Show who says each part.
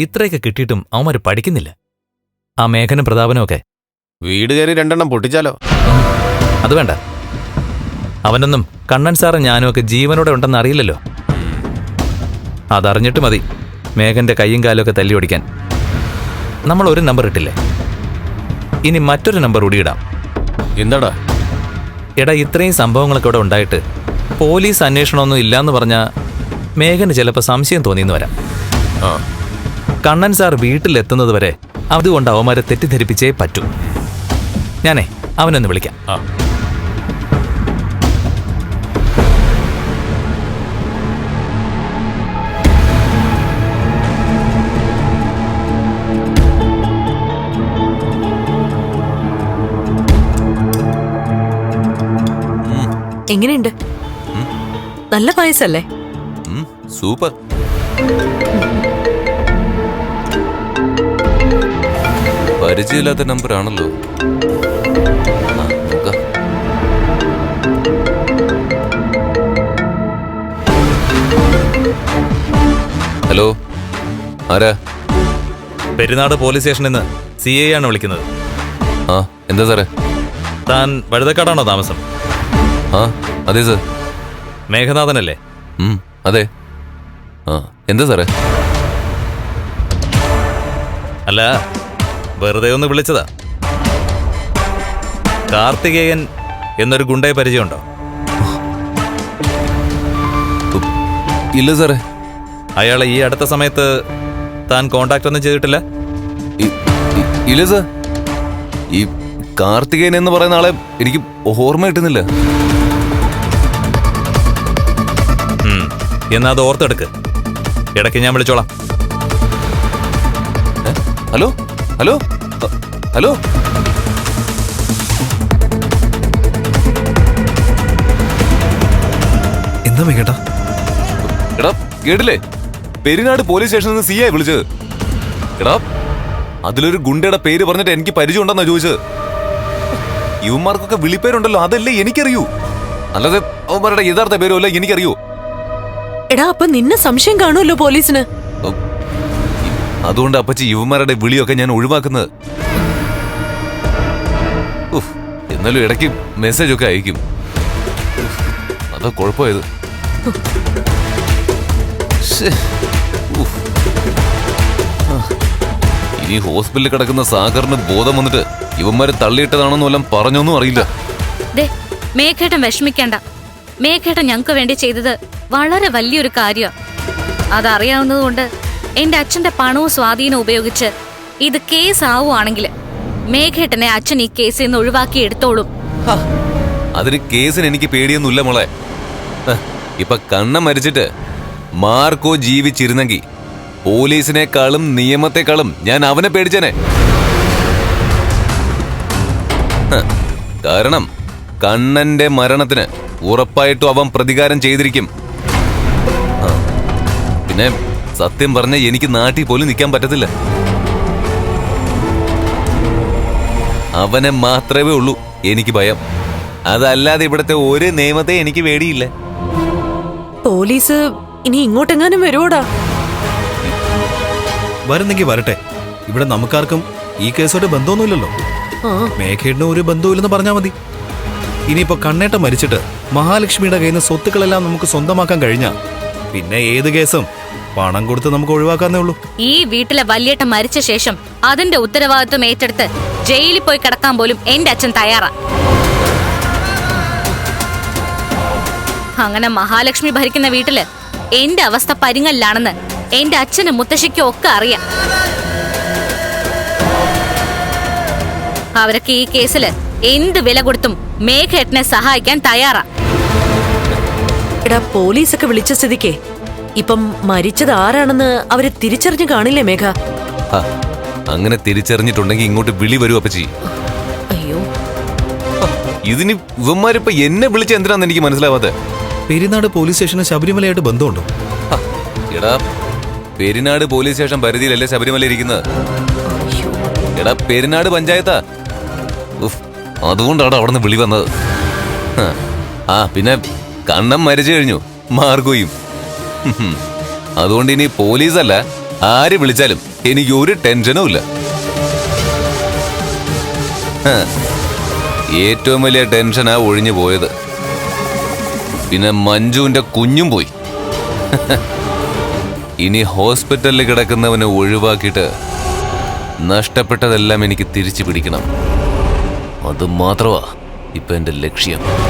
Speaker 1: ഇത്രയൊക്കെ കിട്ടിയിട്ടും അവന്മാര് പഠിക്കുന്നില്ല. ആ മേഘനും പ്രതാപനും ഒക്കെ.
Speaker 2: വീട് കയറി 2 എണ്ണം പൊട്ടിച്ചാലോ?
Speaker 1: അത് വേണ്ട. അവനൊന്നും കണ്ണൻ സാറും ഞാനും ഒക്കെ ജീവനോടെ ഉണ്ടെന്ന് അറിയില്ലല്ലോ. അതറിഞ്ഞിട്ട് മതി മേഘന്റെ കൈയും കാലും ഒക്കെ തല്ലി ഓടിക്കാൻ. നമ്മൾ ഒരു നമ്പർ ഇട്ടില്ലേ, ഇനി മറ്റൊരു നമ്പർ കൂടിയിടാം.
Speaker 2: എന്താടാ?
Speaker 1: എടാ, ഇത്രയും സംഭവങ്ങളൊക്കെ ഇവിടെ ഉണ്ടായിട്ട് പോലീസ് അന്വേഷണമൊന്നും ഇല്ലാന്ന് പറഞ്ഞാൽ മേഘന് ചിലപ്പോൾ സംശയം തോന്നിയെന്ന് വരാം. കണ്ണൻ സാർ വീട്ടിലെത്തുന്നത് വരെ അതുകൊണ്ട് അവന്മാരെ തെറ്റിദ്ധരിപ്പിച്ചേ പറ്റൂ. ഞാനേ അവനൊന്ന് വിളിക്കാം.
Speaker 3: എങ്ങനെയുണ്ട്? നല്ല പായസല്ലേ?
Speaker 2: സൂപ്പർ. പരിചയമില്ലാത്ത നമ്പർ ആണല്ലോ. ഹലോ, ആരാ?
Speaker 1: പെരുന്നാട് പോലീസ് സ്റ്റേഷനിൽ നിന്ന് CI ആണ് വിളിക്കുന്നത്.
Speaker 2: ആ, എന്താ സാറേ?
Speaker 1: താൻ വഴുതക്കാടാണോ താമസം?
Speaker 2: ആ, അതെ സാർ.
Speaker 1: മേഘനാഥനല്ലേ?
Speaker 2: അതെ. ആ, എന്താ സാറേ?
Speaker 1: അല്ല, വെറുതെ ഒന്ന് വിളിച്ചതാ. കാർത്തികേയൻ എന്നൊരു ഗുണ്ടയെ പരിചയമുണ്ടോ?
Speaker 2: ഇല്ല സാറേ.
Speaker 1: അയാളെ ഈ അടുത്ത സമയത്ത് താൻ കോണ്ടാക്ട് ഒന്നും ചെയ്തിട്ടില്ല?
Speaker 2: ഇല്ല സാർ. ഈ കാർത്തികേയൻ എന്ന് പറയുന്ന ആളെ എനിക്ക് ഓർമ്മ കിട്ടുന്നില്ല.
Speaker 1: എന്നാ അത് ഓർത്തെടുക്ക്. ഇടയ്ക്ക് ഞാൻ വിളിച്ചോളാം.
Speaker 2: Hello hello hello.
Speaker 1: എന്താ കേട്ടാ?
Speaker 2: എടാ, കേട്ടില്ലേ? പെരിനാട് പോലീസ് സ്റ്റേഷനിൽ നിന്ന് CI വിളിച്ചത്. എടാ, അതിലൊരു ഗുണ്ടയുടെ പേര് പറഞ്ഞിട്ട് എനിക്ക് പരിചയം ഉണ്ടെന്നാ ചോദിച്ചത്. ഇവന്മാർക്കൊക്കെ വിളിപ്പേരുണ്ടല്ലോ, അതല്ലേ എനിക്കറിയൂ. അല്ലാതെ അവന്മാരുടെ യഥാർത്ഥ പേരോ അല്ല എനിക്കറിയൂ.
Speaker 3: എടാ, അപ്പൊ നിന്നെ സംശയം കാണുമല്ലോ പോലീസിന്.
Speaker 2: അതുകൊണ്ട് അപ്പച്ചി യുവമാരുടെ വിളിയൊക്കെ ഞാൻ ഒഴിവാക്കുന്നത്. എന്നാലും ഇടയ്ക്ക് മെസ്സേജ് ഒക്കെ അയക്കും. അതാ കുഴപ്പമായത്. ഇനി ഹോസ്പിറ്റലിൽ കിടക്കുന്ന സാഗറിന് ബോധം വന്നിട്ട് ഇവന്മാര് തള്ളിയിട്ടതാണെന്നും എല്ലാം പറഞ്ഞൊന്നും അറിയില്ല.
Speaker 4: മേഘേട്ടൻ വിഷമിക്കണ്ട. മേഘേട്ടൻ ഞങ്ങൾക്ക് വേണ്ടി ചെയ്തത് വളരെ വലിയൊരു കാര്യമാണ്. അതറിയാവുന്നതുകൊണ്ട് എന്റെ അച്ഛന്റെ പണവും സ്വാധീനവും ഉപയോഗിച്ച് ഇത് കേസ് ആവുകയാണെങ്കിൽ മേഘേട്ടനെ അച്ഛൻ ഈ കേസിൽ നിന്ന് ഒഴിവാക്കി എടുത്തോളും.
Speaker 2: അതിന് കേസിന് എനിക്ക് പേടിയൊന്നുമില്ല മോളെ. ഇപ്പൊ കണ്ണൻ മരിച്ചിട്ട് മാർക്കോ ജീവിച്ചിരുന്നെങ്കിൽ പോലീസിനേക്കാളും നിയമത്തെക്കാളും ഞാൻ അവനെ പേടിച്ചേനെ. കാരണം കണ്ണന്റെ മരണത്തിന് ഉറപ്പായിട്ടും അവൻ പ്രതികാരം ചെയ്തിരിക്കും. പിന്നെ സത്യം പറഞ്ഞ എനിക്ക് നാട്ടിൽ പോലും നിൽക്കാൻ പറ്റത്തില്ല. അവനെ മാത്രമേ ഉള്ളൂ എനിക്ക് ഭയം. അതല്ലാതെ ഇവിടുത്തെ ഒരു നിയമത്തെ എനിക്ക് പേടിയില്ല.
Speaker 3: പോലീസ് ഇനി ഇങ്ങോട്ടെങ്ങാനും വരുവോടാ?
Speaker 5: വരുന്നെങ്കിൽ വരട്ടെ. ഇവിടെ നമുക്കാർക്കും ഈ കേസോട് ബന്ധമൊന്നുമില്ലല്ലോ. മേഘേടിന് ഒരു ബന്ധവുമില്ലെന്ന് പറഞ്ഞാൽ മതി. ഇനിയിപ്പോ കണ്ണേട്ട മരിച്ചിട്ട് മഹാലക്ഷ്മിയുടെ കയ്യിൽ നിന്ന് സ്വത്തുക്കളെല്ലാം നമുക്ക് സ്വന്തമാക്കാൻ കഴിഞ്ഞാ പിന്നെ ഏത് കേസും പണം കൊടുത്ത് നമുക്ക് ഒഴിവാക്കാന്നേ ഉള്ളൂ.
Speaker 4: ഈ വീട്ടിലെ വല്യേട്ടൻ മരിച്ച ശേഷം അതിന്റെ ഉത്തരവാദിത്വം ഏറ്റെടുത്ത് ജയിലിൽ പോയി കിടക്കാൻ പോലും എന്റെ അച്ഛൻ തയ്യാറാ. അങ്ങനെ മഹാലക്ഷ്മി ഭരിക്കുന്ന വീട്ടില് എന്റെ അവസ്ഥ പരിങ്ങലിലാണെന്ന് എന്റെ അച്ഛനും മുത്തശ്ശിക്കും ഒക്കെ അറിയാം. അവരൊക്കെ ഈ കേസില് എന്ത് വില കൊടുത്തും മേഘേട്ടനെ സഹായിക്കാൻ തയ്യാറാ.
Speaker 3: എടാ, പോലീസൊക്കെ വിളിച്ച സ്ഥിതിക്ക് ഇപ്പം മരിച്ചത് ആരാണെന്ന് അവര് തിരിച്ചറിഞ്ഞു കാണില്ലേ മേഘ?
Speaker 2: അങ്ങനെ തിരിച്ചറിഞ്ഞിട്ടുണ്ടെങ്കിൽ ഇങ്ങോട്ട് വിളി വരൂ അപ്പച്ചി.
Speaker 3: അയ്യോ,
Speaker 2: ഇതിന് ഇവന്മാരിപ്പോ എന്നെ വിളിച്ച എന്തിനാന്ന് എനിക്ക് മനസ്സിലാവാതെ.
Speaker 5: പെരിനാട് പോലീസ് സ്റ്റേഷന് ശബരിമലയായിട്ട് ബന്ധമുണ്ടോ?
Speaker 2: എടാ, പെരിനാട് പോലീസ് സ്റ്റേഷൻ പരിധിയിലല്ലേ ശബരിമല ഇരിക്കുന്നത്. എടാ, പെരിനാട് പഞ്ചായത്താ. അതുകൊണ്ടാണ് അവിടെ നിന്ന് വിളി വന്നത്. പിന്നെ കണ്ണൻ മരിച്ചു കഴിഞ്ഞു, മാർഗോയും. അതുകൊണ്ട് ഇനി പോലീസല്ല ആര് വിളിച്ചാലും എനിക്ക് ഒരു ടെൻഷനും ഇല്ല. ഏറ്റവും വലിയ ടെൻഷനാ ഒഴിഞ്ഞു പോയത്. പിന്നെ മഞ്ജുവിന്റെ കുഞ്ഞും പോയി. ഇനി ഹോസ്പിറ്റലിൽ കിടക്കുന്നവനെ ഒഴിവാക്കിയിട്ട് നഷ്ടപ്പെട്ടതെല്ലാം എനിക്ക് തിരിച്ചു പിടിക്കണം. അത് മാത്രമാ ഇപ്പൊ എന്റെ ലക്ഷ്യം.